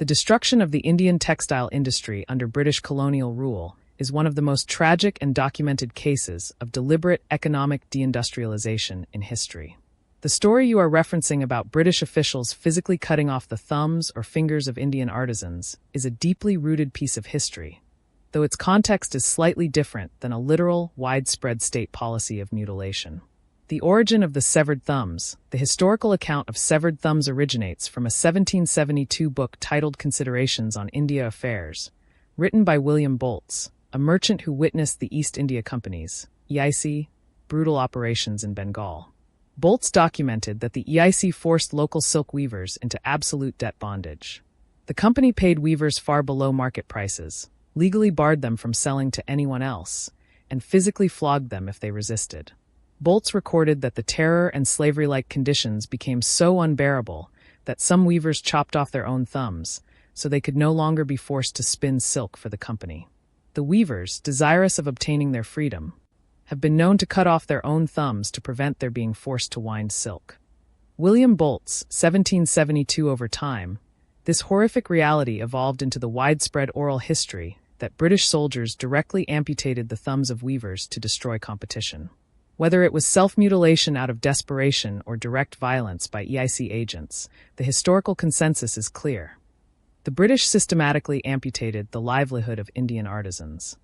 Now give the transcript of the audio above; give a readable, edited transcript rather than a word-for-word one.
The destruction of the Indian textile industry under British colonial rule is one of the most tragic and documented cases of deliberate economic deindustrialization in history. The story you are referencing about British officials physically cutting off the thumbs or fingers of Indian artisans is a deeply rooted piece of history, though its context is slightly different than a literal, widespread state policy of mutilation. The origin of the severed thumbs. The historical account of severed thumbs originates from a 1772 book titled Considerations on India Affairs, written by William Bolts, a merchant who witnessed the East India Company's (EIC) brutal operations in Bengal. Bolts documented that the EIC forced local silk weavers into absolute debt bondage. The company paid weavers far below market prices, legally barred them from selling to anyone else, and physically flogged them if they resisted. Bolts recorded that the terror and slavery-like conditions became so unbearable that some weavers chopped off their own thumbs, so they could no longer be forced to spin silk for the company. The weavers, desirous of obtaining their freedom, have been known to cut off their own thumbs to prevent their being forced to wind silk. William Bolts, 1772. Over time, this horrific reality evolved into the widespread oral history that British soldiers directly amputated the thumbs of weavers to destroy competition. Whether it was self-mutilation out of desperation or direct violence by EIC agents, the historical consensus is clear. The British systematically amputated the livelihood of Indian artisans.